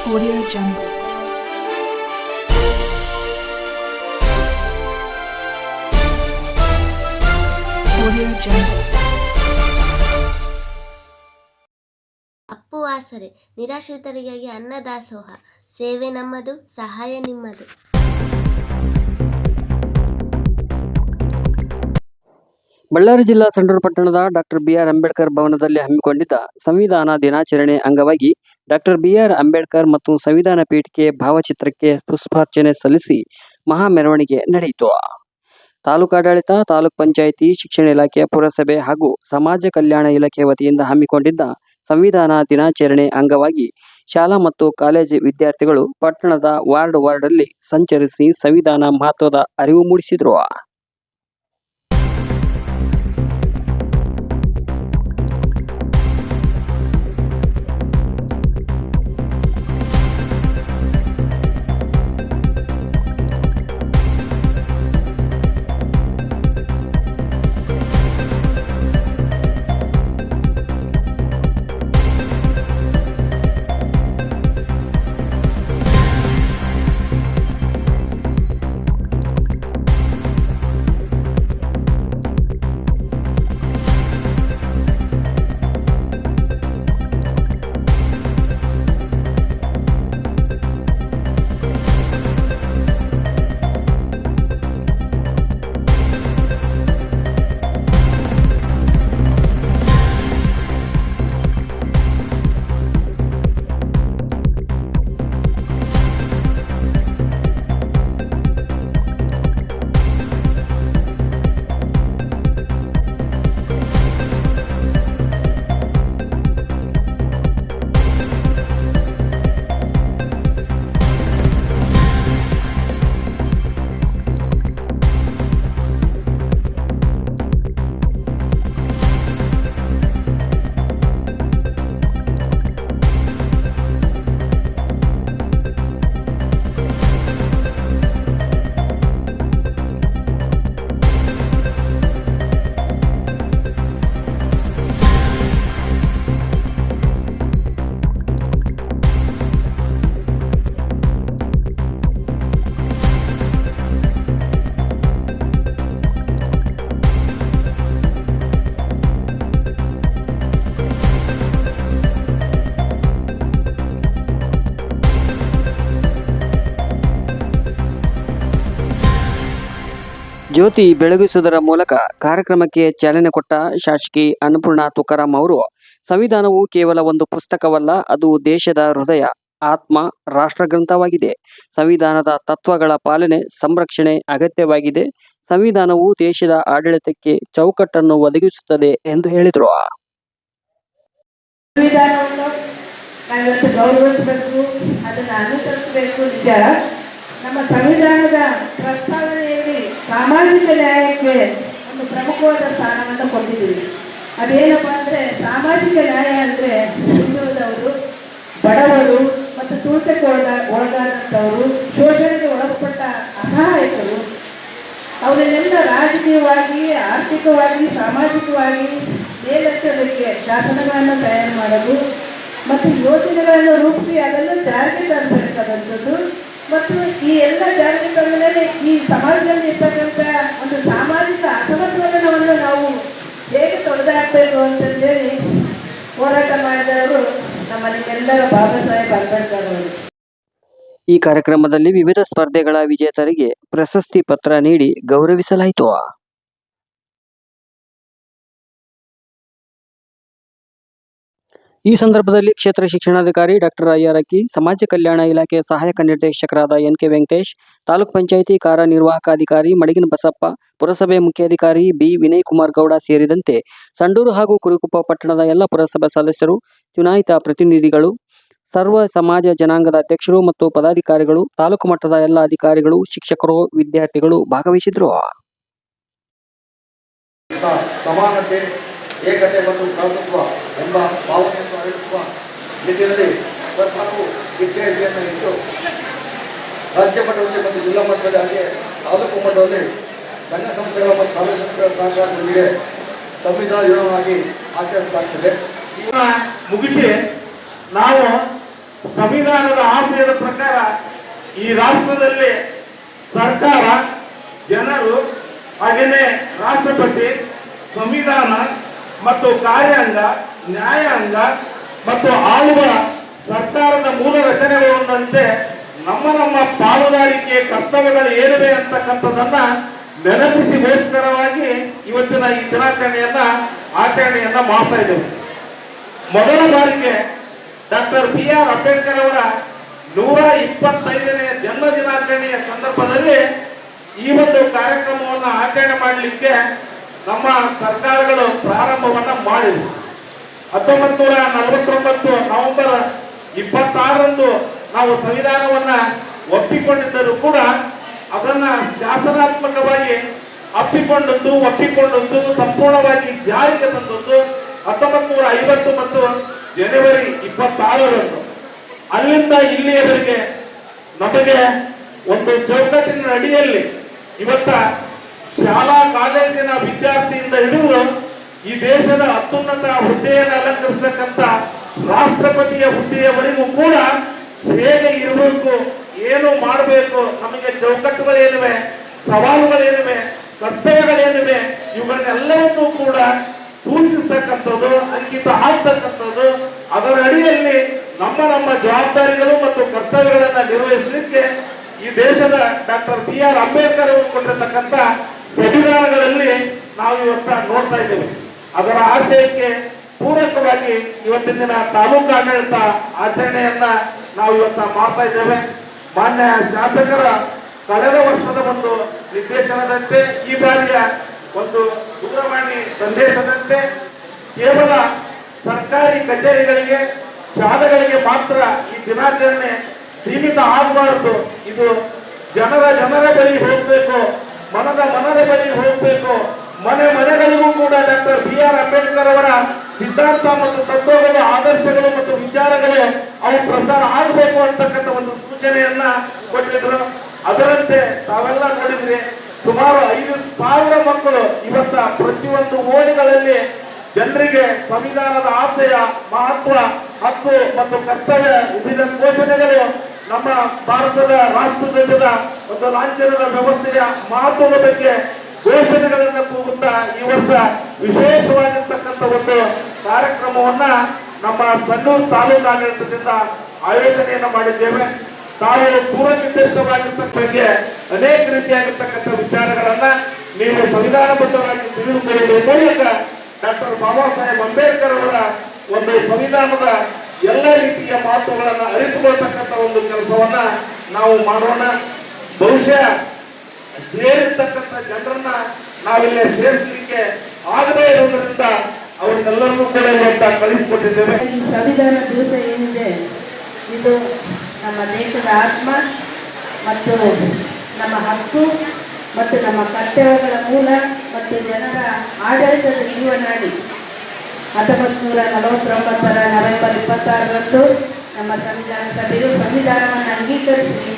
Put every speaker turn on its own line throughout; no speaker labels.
Audio Jungle. Audio Jungle.
Appu ಆಸರೆ ನಿರಾಶ್ರಿತರಿಗಾಗಿ ಅನ್ನದಾಸೋಹ ಸೇವೆ ನಮ್ಮದು, ಸಹಾಯ ನಿಮ್ಮದು.
ಬಳ್ಳಾರಿ ಜಿಲ್ಲಾ ಸಂಡೂರು ಪಟ್ಟಣದ ಡಾಕ್ಟರ್ ಬಿಆರ್ ಅಂಬೇಡ್ಕರ್ ಭವನದಲ್ಲಿ ಹಮ್ಮಿಕೊಂಡಿದ್ದ ಸಂವಿಧಾನ ದಿನಾಚರಣೆ ಅಂಗವಾಗಿ ಡಾಕ್ಟರ್ ಬಿಆರ್ ಅಂಬೇಡ್ಕರ್ ಮತ್ತು ಸಂವಿಧಾನ ಪೀಠಿಕೆ ಭಾವಚಿತ್ರಕ್ಕೆ ಪುಷ್ಪಾರ್ಚನೆ ಸಲ್ಲಿಸಿ ಮಹಾ ಮೆರವಣಿಗೆ ನಡೆಯಿತು. ತಾಲೂಕಾಡಳಿತ, ತಾಲೂಕ್ ಪಂಚಾಯಿತಿ, ಶಿಕ್ಷಣ ಇಲಾಖೆ, ಪುರಸಭೆ ಹಾಗೂ ಸಮಾಜ ಕಲ್ಯಾಣ ಇಲಾಖೆ ವತಿಯಿಂದ ಹಮ್ಮಿಕೊಂಡಿದ್ದ ಸಂವಿಧಾನ ದಿನಾಚರಣೆ ಅಂಗವಾಗಿ ಶಾಲಾ ಮತ್ತು ಕಾಲೇಜು ವಿದ್ಯಾರ್ಥಿಗಳು ಪಟ್ಟಣದ ವಾರ್ಡ್ನಲ್ಲಿ ಸಂಚರಿಸಿ ಸಂವಿಧಾನ ಮಹತ್ವದ ಅರಿವು ಮೂಡಿಸಿದರು. ಜ್ಯೋತಿ ಬೆಳಗಿಸುವುದರ ಮೂಲಕ ಕಾರ್ಯಕ್ರಮಕ್ಕೆ ಚಾಲನೆ ಕೊಟ್ಟ ಶಾಸಕಿ ಅನ್ನಪೂರ್ಣ ತುಕಾರಾಂ ಅವರು, ಸಂವಿಧಾನವು ಕೇವಲ ಒಂದು ಪುಸ್ತಕವಲ್ಲ, ಅದು ದೇಶದ ಹೃದಯ, ಆತ್ಮ, ರಾಷ್ಟ್ರಗ್ರಂಥವಾಗಿದೆ. ಸಂವಿಧಾನದ ತತ್ವಗಳ ಪಾಲನೆ, ಸಂರಕ್ಷಣೆ ಅಗತ್ಯವಾಗಿದೆ. ಸಂವಿಧಾನವು ದೇಶದ ಆಡಳಿತಕ್ಕೆ ಚೌಕಟ್ಟನ್ನು ಒದಗಿಸುತ್ತದೆ ಎಂದು ಹೇಳಿದರು.
ಸಂವಿಧಾನವನ್ನು ನಾವಿವತ್ತು ಗೌರವಿಸಬೇಕು, ಅದನ್ನು ಅನುಸರಿಸಬೇಕು. ನಿಜ, ನಮ್ಮ ಸಂವಿಧಾನದ ಪ್ರಸ್ತಾವನೆಯಲ್ಲಿ ಸಾಮಾಜಿಕ ನ್ಯಾಯಕ್ಕೆ ಒಂದು ಪ್ರಮುಖವಾದ ಸ್ಥಾನವನ್ನು ಕೊಟ್ಟಿದ್ದೀವಿ. ಅದೇನಪ್ಪ ಅಂದರೆ, ಸಾಮಾಜಿಕ ನ್ಯಾಯ ಅಂದರೆ ಹಿಂದುಳಿದವರು, ಬಡವರು ಮತ್ತು ತುಳಿತಕ್ಕೆ ಒಳಗಾದಂಥವರು, ಶೋಷಣೆಗೆ ಒಳಪಟ್ಟ ಅಸಹಾಯಕರು, ಅವರನ್ನೆಲ್ಲ ರಾಜಕೀಯವಾಗಿ, ಆರ್ಥಿಕವಾಗಿ, ಸಾಮಾಜಿಕವಾಗಿ ಮೇಲೆತ್ತಲಿಕ್ಕೆ ಶಾಸನಗಳನ್ನು ತಯಾರು ಮಾಡೋದು ಮತ್ತು ಯೋಜನೆಗಳನ್ನು ರೂಪಿಸಿ ಅದನ್ನು ಜಾರಿಗೆ ತರಬೇಕಾದಂಥದ್ದು. ಮತ್ತು ಈ ಎಲ್ಲ ಜಾರಿಗೆ ತಂದ ಮೇಲೆ ಈ ಸಮಾಜದಲ್ಲಿ ಇರ್ತಕ್ಕಂಥ ಒಂದು ಸಾಮಾಜಿಕ ಅಸಮತೋಲನವನ್ನು ನಾವು ಹೇಗೆ ತೊಡೆದಾಕಬೇಕು ಅಂತಂದೇಳಿ ಹೋರಾಟ ಮಾಡಿದವರು ನಮ್ಮ ನಿಮ್ಮೆಲ್ಲರ ಬಾಬಾ ಸಾಹೇಬ್ ಅಂಬೇಡ್ಕರ್ ಅವರು.
ಈ ಕಾರ್ಯಕ್ರಮದಲ್ಲಿ ವಿವಿಧ ಸ್ಪರ್ಧೆಗಳ ವಿಜೇತರಿಗೆ ಪ್ರಶಸ್ತಿ ಪತ್ರ ನೀಡಿ ಗೌರವಿಸಲಾಯಿತು. ಈ ಸಂದರ್ಭದಲ್ಲಿ ಕ್ಷೇತ್ರ ಶಿಕ್ಷಣಾಧಿಕಾರಿ ಡಾಕ್ಟರ್ ಅಯ್ಯರಕ್ಕಿ, ಸಮಾಜ ಕಲ್ಯಾಣ ಇಲಾಖೆ ಸಹಾಯಕ ನಿರ್ದೇಶಕರಾದ ಎನ್.ಕೆ. ವೆಂಕಟೇಶ್, ತಾಲೂಕ್ ಪಂಚಾಯಿತಿ ಕಾರ್ಯನಿರ್ವಾಹಕಾಧಿಕಾರಿ ಮಡಗಿನ ಬಸಪ್ಪ, ಪುರಸಭೆ ಮುಖ್ಯಾಧಿಕಾರಿ ಬಿ. ವಿನಯ್ ಕುಮಾರ್ ಗೌಡ ಸೇರಿದಂತೆ ಸಂಡೂರು ಹಾಗೂ ಕುರುಕುಪ್ಪ ಪಟ್ಟಣದ ಎಲ್ಲ ಪುರಸಭೆ ಸದಸ್ಯರು, ಚುನಾಯಿತ ಪ್ರತಿನಿಧಿಗಳು, ಸರ್ವ ಸಮಾಜ ಜನಾಂಗದ ಅಧ್ಯಕ್ಷರು ಮತ್ತು ಪದಾಧಿಕಾರಿಗಳು, ತಾಲೂಕು ಮಟ್ಟದ ಎಲ್ಲ ಅಧಿಕಾರಿಗಳು, ಶಿಕ್ಷಕರು, ವಿದ್ಯಾರ್ಥಿಗಳು ಭಾಗವಹಿಸಿದ್ರು.
ಸಮಾನತೆ, ಏಕತೆ ಮತ್ತು ಭ್ರಾತೃತ್ವ ಎಂಬ ಭಾವನೆಯನ್ನು ಅರಿಸುವ ನಿಟ್ಟಿನಲ್ಲಿ ಪ್ರಥಮವು ವಿದ್ಯಾರ್ಥಿಯನ್ನು ಇಟ್ಟು ರಾಜ್ಯ ಮಟ್ಟದಲ್ಲಿ ಮತ್ತು ಜಿಲ್ಲಾ ಮಟ್ಟದಲ್ಲಿ ಹಾಗೆ ತಾಲೂಕು ಮಟ್ಟದಲ್ಲಿ ಸಂಘ ಸಂಸ್ಥೆಗಳ ಮತ್ತು ಕಾಲೇಜು ಸಂಸ್ಥೆಗಳ ಸಹಕಾರದೊಂದಿಗೆ ಸಂವಿಧಾನ ದಿನವಾಗಿ ಆಚರಿಸಲಾಗ್ತದೆ.
ಮುಗಿಸಿ ನಾವು ಸಂವಿಧಾನದ ಆಶಯದ ಪ್ರಕಾರ ಈ ರಾಷ್ಟ್ರದಲ್ಲಿ ಸರ್ಕಾರ, ಜನರು, ಹಾಗೆಯೇ ರಾಷ್ಟ್ರಪತಿ, ಸಂವಿಧಾನ ಮತ್ತು ಕಾರ್ಯಾಂಗ, ನ್ಯಾಯಾಂಗ ಮತ್ತು ಆಳುವ ಸರ್ಕಾರದ ಮೂಲ ರಚನೆಗಳೊಂದಂತೆ ನಮ್ಮ ಪಾಲುದಾರಿಕೆ ಕರ್ತವ್ಯಗಳು ಏನಿವೆ ಅಂತಕ್ಕಂಥದ್ದನ್ನ ನೆನಪಿಸಿಗೋಸ್ಕರವಾಗಿ ಇವತ್ತಿನ ಈ ಆಚರಣೆಯನ್ನ ಮಾಡ್ತಾ ಇದ್ದೇವೆ. ಮೊದಲ ಬಾರಿಗೆ ಡಾಕ್ಟರ್ BR ಅಂಬೇಡ್ಕರ್ ಅವರ 125ನೇ ಜನ್ಮ ದಿನಾಚರಣೆಯ ಸಂದರ್ಭದಲ್ಲಿ ಈ ಒಂದು ಕಾರ್ಯಕ್ರಮವನ್ನು ಆಚರಣೆ ಮಾಡಲಿಕ್ಕೆ ನಮ್ಮ ಸರ್ಕಾರಗಳು ಪ್ರಾರಂಭವನ್ನ ಮಾಡಿವೆ. 1949 ನವೆಂಬರ್ 26ರಂದು ನಾವು ಸಂವಿಧಾನವನ್ನ ಒಪ್ಪಿಕೊಂಡಿದ್ದರೂ ಕೂಡ ಅದನ್ನ ಶಾಸನಾತ್ಮಕವಾಗಿ ಒಪ್ಪಿಕೊಂಡದ್ದು ಸಂಪೂರ್ಣವಾಗಿ ಜಾರಿಗೆ ತಂದದ್ದು 1950 ಮತ್ತು ಜನವರಿ 26ರಂದು. ಅಲ್ಲಿಂದ ಇಲ್ಲಿಯವರೆಗೆ ನಮಗೆ ಒಂದು ಚೌಕಟ್ಟಿನ ಅಡಿಯಲ್ಲಿ ಇವತ್ತ ಶಾಲಾ ಕಾಲೇಜಿನ ವಿದ್ಯಾರ್ಥಿಯಿಂದ ಹಿಡಿದು ಈ ದೇಶದ ಅತ್ಯುನ್ನತ ಹುದ್ದೆಯನ್ನು ಅಲಂಕರಿಸತಕ್ಕಂಥ ರಾಷ್ಟ್ರಪತಿಯ ಹುದ್ದೆಯವರೆಗೂ ಕೂಡ ಹೇಗೆ ಇರಬೇಕು, ಏನು ಮಾಡಬೇಕು, ನಮಗೆ ಚೌಕಟ್ಟುಗಳೇನಿವೆ, ಸವಾಲುಗಳೇನಿವೆ, ಕರ್ತವ್ಯಗಳೇನಿವೆ, ಇವುಗಳನ್ನೆಲ್ಲವನ್ನೂ ಕೂಡ ಸೂಚಿಸ್ತಕ್ಕಂಥದ್ದು, ಅಂಕಿತ ಹಾಕ್ತಕ್ಕಂಥದ್ದು, ಅದರ ಅಡಿಯಲ್ಲಿ ನಮ್ಮ ಜವಾಬ್ದಾರಿಗಳು ಮತ್ತು ಕರ್ತವ್ಯಗಳನ್ನು ನಿರ್ವಹಿಸಲಿಕ್ಕೆ ಈ ದೇಶದ ಡಾಕ್ಟರ್ BR ಅಂಬೇಡ್ಕರ್ ಅವರು ಕೊಟ್ಟಿರತಕ್ಕಂಥ ಸಂವಿಧಾನಗಳಲ್ಲಿ ನಾವು ಇವತ್ತ ನೋಡ್ತಾ ಇದ್ದೇವೆ. ಅದರ ಆಶಯಕ್ಕೆ ಪೂರಕವಾಗಿ ಇವತ್ತಿನ ದಿನ ತಾಲೂಕು ಆಡಳಿತ ಆಚರಣೆಯನ್ನ ನಾವು ಇವತ್ತ ಮಾಡ್ತಾ ಇದ್ದೇವೆ. ಮಾನ್ಯ ಶಾಸಕರ ಕಳೆದ ವರ್ಷದ ಒಂದು ನಿರ್ದೇಶನದಂತೆ ಈ ಬಾರಿಯ ಒಂದು ದೂರವಾಣಿ ಸಂದೇಶದಂತೆ ಕೇವಲ ಸರ್ಕಾರಿ ಕಚೇರಿಗಳಿಗೆ, ಶಾಲೆಗಳಿಗೆ ಮಾತ್ರ ಈ ದಿನಾಚರಣೆ ಸೀಮಿತ ಆಗಬಾರದು. ಇದು ಜನರ ಬಳಿ ಹೋಗ್ಬೇಕು, ಮನದ ಬಳಿ ಹೋಗ್ಬೇಕು, ಮನೆಗಳಿಗೂ ಕೂಡ ಡಾಕ್ಟರ್ BR ಅಂಬೇಡ್ಕರ್ ಅವರ ಸಿದ್ಧಾಂತ ಮತ್ತು ತತ್ವಗಳು, ಆದರ್ಶಗಳು ಮತ್ತು ವಿಚಾರಗಳು ಅವು ಪ್ರಸಾರ ಆಗಬೇಕು ಅಂತಕ್ಕಂಥ ಒಂದು ಸೂಚನೆಯನ್ನ ಕೊಟ್ಟಿದ್ರು. ಅದರಂತೆ ತಾವೆಲ್ಲ ನೋಡಿದ್ರಿ, ಸುಮಾರು 5,000 ಮಕ್ಕಳು ಇವತ್ತ ಪ್ರತಿಯೊಂದು ಓಣಿಗಳಲ್ಲಿ ಜನರಿಗೆ ಸಂವಿಧಾನದ ಆಶಯ, ಮಹತ್ವ, ಹಕ್ಕು ಮತ್ತು ಕರ್ತವ್ಯ ವಿವಿಧ ಘೋಷಣೆಗಳು, ನಮ್ಮ ಭಾರತದ ರಾಷ್ಟ್ರಧ್ವಜದ ಒಂದು ಲಾಂಛನದ ವ್ಯವಸ್ಥೆಯ ಮಹತ್ವದ ಬಗ್ಗೆ ಘೋಷಣೆಗಳನ್ನು ಕೂಗುತ್ತಾ ಈ ವರ್ಷ ವಿಶೇಷವಾಗಿರ್ತಕ್ಕಂಥ ಒಂದು ಕಾರ್ಯಕ್ರಮವನ್ನ ನಮ್ಮ ಸನ್ನೂರು ತಾಲೂಕು ಆಡಳಿತದಿಂದ ಆಯೋಜನೆಯನ್ನು ಮಾಡಿದ್ದೇವೆ. ತಾವು ಪೂರ್ವನಿರ್ದೇಶವಾಗಿರ್ತಕ್ಕ ಅನೇಕ ರೀತಿಯಾಗಿರ್ತಕ್ಕಂಥ ವಿಚಾರಗಳನ್ನ ನೀವು ಸಂವಿಧಾನಬದ್ಧವಾಗಿ ತಿಳಿದುಕೊಳ್ಳುವ ಮೂಲಕ ಡಾಕ್ಟರ್ ಬಾಬಾ ಸಾಹೇಬ್ ಅಂಬೇಡ್ಕರ್ ಅವರ ಒಂದು ಸಂವಿಧಾನದ ಎಲ್ಲ ರೀತಿಯ ಮಹತ್ವಗಳನ್ನು ಅರಿತುಕೊಳ್ತಕ್ಕಂಥ ಒಂದು ಕೆಲಸವನ್ನ ನಾವು ಮಾಡೋಣ. ಬಹುಶಃ ಸೇರಿರ್ತಕ್ಕಂಥ ಜನರನ್ನ ನಾವಿಲ್ಲಿ ಸೇರಿಸಲಿಕ್ಕೆ ಆಗದೇ ಇರುವುದರಿಂದ ಅವರೆಲ್ಲರಿಗೂ ಕೂಡ ಇವತ್ತ ಕಳಿಸಿಕೊಟ್ಟಿದ್ದೇವೆ.
ಈ ಸಂವಿಧಾನ ದಿವಸ ಏನಿದೆ, ಇದು ನಮ್ಮ ದೇಶದ ಆತ್ಮ ಮತ್ತು ನಮ್ಮ ಹಕ್ಕು ಮತ್ತು ನಮ್ಮ ಕರ್ತವ್ಯಗಳ ಮೂಲ ಮತ್ತು ಜನರ ಆಡಳಿತದ ಜೀವನಾಡಿ. 1949 ನವೆಂಬರ್ 26ರಂದು ನಮ್ಮ ಸಂವಿಧಾನ ಸಭೆಯು ಸಂವಿಧಾನವನ್ನು ಅಂಗೀಕರಿಸಿ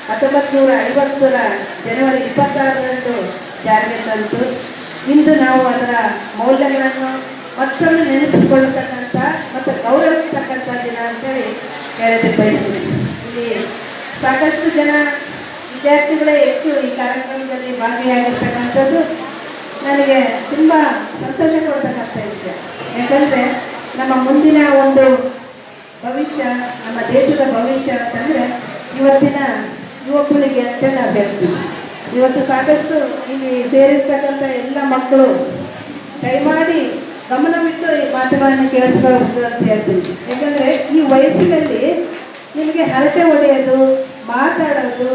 1950 ಜನವರಿ 26ರಂದು ಜಾರಿಗೆ ತಂತು. ಇಂದು ನಾವು ಅದರ ಮೌಲ್ಯಗಳನ್ನು ಮತ್ತೊಮ್ಮೆ ನೆನಪಿಸಿಕೊಳ್ಳತಕ್ಕಂಥ ಮತ್ತು ಗೌರವಿಸತಕ್ಕಂಥ ದಿನ ಅಂತೇಳಿ ಹೇಳೋದಕ್ಕೆ ಬಯಸ್ತೀನಿ. ಇಲ್ಲಿ ಸಾಕಷ್ಟು ಜನ ವಿದ್ಯಾರ್ಥಿಗಳೇ ಹೆಚ್ಚು ಈ ಕಾರ್ಯಕ್ರಮದಲ್ಲಿ ಭಾಗಿಯಾಗಿರ್ತಕ್ಕಂಥದ್ದು ನನಗೆ ತುಂಬ ಸಂತೋಷ ಕೊಡ್ತಕ್ಕಂಥ ವಿಷಯ. ಯಾಕಂದರೆ ನಮ್ಮ ಮುಂದಿನ ಒಂದು ಭವಿಷ್ಯ, ನಮ್ಮ ದೇಶದ ಭವಿಷ್ಯ ಅಂತಂದರೆ ಇವತ್ತಿನ ಯುವಕರಿಗೆ ಅಂತ ನಾವು ಹೇಳ್ತೀವಿ. ಇವತ್ತು ಸಾಕಷ್ಟು ಇಲ್ಲಿ ಸೇರಿರ್ತಕ್ಕಂಥ ಎಲ್ಲ ಮಕ್ಕಳು ದಯಮಾಡಿ ಗಮನವಿಟ್ಟು ಈ ಮಾತುಗಳನ್ನು ಕೇಳಿಸ್ಕೊಳ್ಬೇಕು ಅಂತ ಹೇಳ್ತೀನಿ. ಯಾಕಂದರೆ ಈ ವಯಸ್ಸಿನಲ್ಲಿ ನಿಮಗೆ ಹರಟೆ ಹೊಡೆಯೋದು, ಮಾತಾಡೋದು,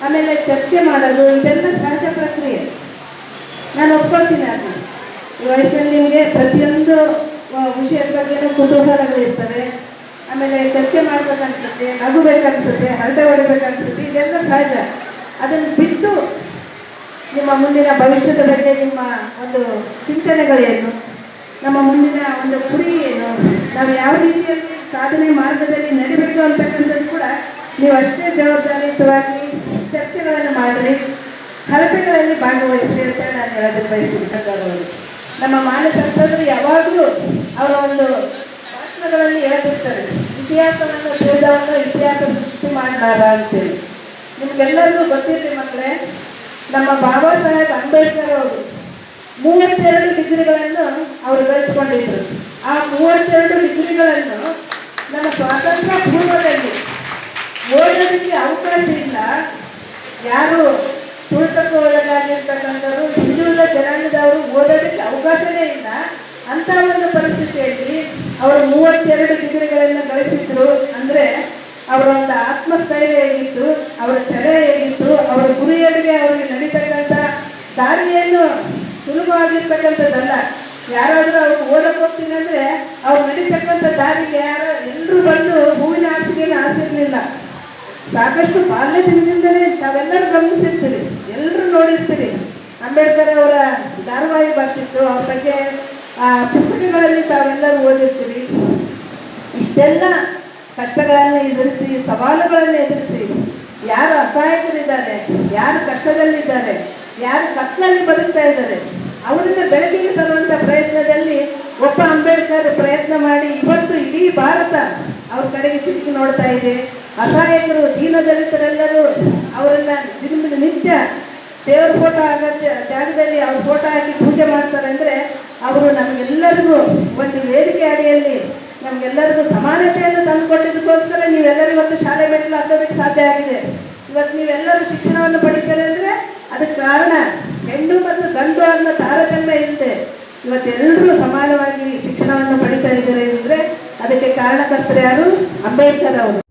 ಆಮೇಲೆ ಚರ್ಚೆ ಮಾಡೋದು ಇದೆಲ್ಲ ಸಹಜ ಪ್ರಕ್ರಿಯೆ. ನಾನು ಒಪ್ಕೊಳ್ತೀನಿ ಅದನ್ನ. ಈ ವಯಸ್ಸಲ್ಲಿ ನಿಮಗೆ ಪ್ರತಿಯೊಂದು ವಿಷಯದ ಬಗ್ಗೆನೂ ಕುತೂಹಲಗಳಿರ್ತವೆ. ಆಮೇಲೆ ಚರ್ಚೆ ಮಾಡ್ಬೇಕನ್ಸುತ್ತೆ, ನಗಬೇಕನ್ಸುತ್ತೆ, ಹರಟೆ ಹೊಡಿಬೇಕನ್ಸುತ್ತೆ, ಇದೆಲ್ಲ ಸಹಜ. ಅದನ್ನು ಬಿಟ್ಟು ನಿಮ್ಮ ಮುಂದಿನ ಭವಿಷ್ಯದ ಬಗ್ಗೆ ನಿಮ್ಮ ಒಂದು ಚಿಂತನೆಗಳೇನು, ನಮ್ಮ ಮುಂದಿನ ಒಂದು ಗುರಿ ಏನು, ನಾವು ಯಾವ ರೀತಿಯಲ್ಲಿ ಸಾಧನೆ ಮಾರ್ಗದಲ್ಲಿ ನಡಿಬೇಕು ಅಂತಕ್ಕಂಥದ್ದು ಕೂಡ ನೀವು ಅಷ್ಟೇ ಜವಾಬ್ದಾರಿಯುತವಾಗಿ ಚರ್ಚೆಗಳನ್ನು ಮಾಡಿರಿ, ಹರಟೆಗಳಲ್ಲಿ ಭಾಗವಹಿಸಿ ಅಂತ ನಾನು ಹೇಳೋದಕ್ಕೆ ಬಯಸಿದ್ದಾರೆ. ನಮ್ಮ ಮಾನ್ಯ ಸಂಸದರು ಯಾವಾಗಲೂ ಅವರ ಒಂದು ಭಾಷಣಗಳಲ್ಲಿ ಹೇಳ್ತಿರ್ತಾರೆ, ಇತಿಹಾಸವನ್ನು ತಿಳಿದವನು ಇತಿಹಾಸ ಸೃಷ್ಟಿ ಮಾಡಲಾರ ಅಂತೇಳಿ. ನಿಮ್ಗೆಲ್ಲರಿಗೂ ಗೊತ್ತಿರಲಿ ಮಕ್ಕಳೇ, ನಮ್ಮ ಬಾಬಾ ಸಾಹೇಬ್ ಅಂಬೇಡ್ಕರ್ ಅವರು 32 ಡಿಗ್ರಿಗಳನ್ನು ಅವರು ಗಳಿಸ್ಕೊಂಡಿದ್ರು. ಆ 32 ಡಿಗ್ರಿಗಳನ್ನು ನಮ್ಮ ಸ್ವಾತಂತ್ರ್ಯ ಪೂರ್ವದಲ್ಲಿ ಓದೋದಕ್ಕೆ ಅವಕಾಶ ಇಲ್ಲ. ಯಾರು ತುಳಿತಕ್ಕೊಳಗಾಗಿರ್ತಕ್ಕಂಥವ್ರು ಹಿಂದುಳಿದ ಜನಾಂಗದವರು ಓದೋದಕ್ಕೆ ಅವಕಾಶವೇ ಇಲ್ಲ. ಅಂಥ ಒಂದು ಪರಿಸ್ಥಿತಿಯಲ್ಲಿ ಅವರು 32 ಡಿಗ್ರಿಗಳನ್ನು ಗಳಿಸಿದ್ರು. ಅಂದರೆ ಅವರ ಒಂದು ಆತ್ಮಸ್ಥೈರ್ಯ ಹೇಗಿತ್ತು, ಅವರ ಛಲ ಹೇಗಿತ್ತು, ಅವರ ಗುರಿಯೆಡೆಗೆ ಅವರಿಗೆ ನಡೀತಕ್ಕಂಥ ದಾರಿಯನ್ನು ಸುಲಭವಾಗಿರ್ತಕ್ಕಂಥದ್ದಲ್ಲ. ಯಾರಾದರೂ ಅವ್ರು ಓದಕ್ಕೆ ಹೋಗ್ತೀನಿ ಅಂದರೆ ಅವ್ರು ನಡೀತಕ್ಕಂಥ ದಾರಿಗೆ ಎಲ್ಲರೂ ಬಂದು ಹೂವಿನ ಹಾಸಿಗೆಯನ್ನು ಹಾಸಿರಲಿಲ್ಲ. ಸಾಕಷ್ಟು ಬಾಲ್ಯದಿಂದಲೇ ತಾವೆಲ್ಲರೂ ಗಮನಿಸಿರ್ತೀರಿ, ಎಲ್ಲರೂ ನೋಡಿರ್ತೀರಿ. ಅಂಬೇಡ್ಕರ್ ಅವರ ಧಾರಾವಾಹಿ ಬರ್ತಿತ್ತು, ಅವ್ರ ಬಗ್ಗೆ ಪುಸ್ತಕಗಳಲ್ಲಿ ತಾವೆಲ್ಲರೂ ಓದಿರ್ತೀರಿ. ಇಷ್ಟೆಲ್ಲ ಕಷ್ಟಗಳನ್ನು ಎದುರಿಸಿ, ಸವಾಲುಗಳನ್ನು ಎದುರಿಸಿ, ಯಾರು ಅಸಹಾಯಕರಿದ್ದಾರೆ, ಯಾರು ಕಷ್ಟದಲ್ಲಿದ್ದಾರೆ, ಯಾರು ಕತ್ತಲಲ್ಲಿ ಬದುಕ್ತಾ ಇದ್ದಾರೆ, ಅವರನ್ನ ಬೆಳಕಿಗೆ ತರುವಂಥ ಪ್ರಯತ್ನದಲ್ಲಿ ಒಬ್ಬ ಅಂಬೇಡ್ಕರ್ ಪ್ರಯತ್ನ ಮಾಡಿ ಇವತ್ತು ಇಡೀ ಭಾರತ ಅವ್ರ ಕಡೆಗೆ ತಿರುಗಿ ನೋಡ್ತಾ ಇದೆ. ಅಸಹಾಯಕರು, ದೀನದಲಿತರೆಲ್ಲರೂ ಅವರನ್ನ ನಿತ್ಯ ದೇವರ ಫೋಟೋ ಆಗತ್ತೆ ಜಾಗದಲ್ಲಿ ಅವ್ರ ಫೋಟೋ ಹಾಕಿ ಪೂಜೆ ಮಾಡ್ತಾರೆ. ಅಂದರೆ ಅವರು ನಮಗೆಲ್ಲರಿಗೂ ಒಂದು ವೇದಿಕೆ ಅಡಿಯಲ್ಲಿ ನಮಗೆಲ್ಲರಿಗೂ ಸಮಾನತೆಯನ್ನು ತಂದುಕೊಟ್ಟಿದ್ದಕ್ಕೋಸ್ಕರ ನೀವೆಲ್ಲರೂ ಇವತ್ತು ಶಾಲೆ ಮೆಟ್ಟಿಲು ಹತ್ತೋದಕ್ಕೆ ಸಾಧ್ಯ ಆಗಿದೆ. ಇವತ್ತು ನೀವೆಲ್ಲರೂ ಶಿಕ್ಷಣವನ್ನು ಪಡಿತಾರೆ ಅಂದರೆ ಅದಕ್ಕೆ ಕಾರಣ ಹೆಣ್ಣು ಮತ್ತು ಗಂಡು ಅನ್ನೋ ತಾರತಮ್ಯ ಇರುತ್ತೆ. ಇವತ್ತೆಲ್ಲರೂ ಸಮಾನವಾಗಿ ಶಿಕ್ಷಣವನ್ನು ಪಡಿತಾ ಇದ್ದಾರೆ ಅಂದರೆ ಅದಕ್ಕೆ ಕಾರಣಕರ್ತರು ಯಾರು? ಅಂಬೇಡ್ಕರ್ ಅವರು.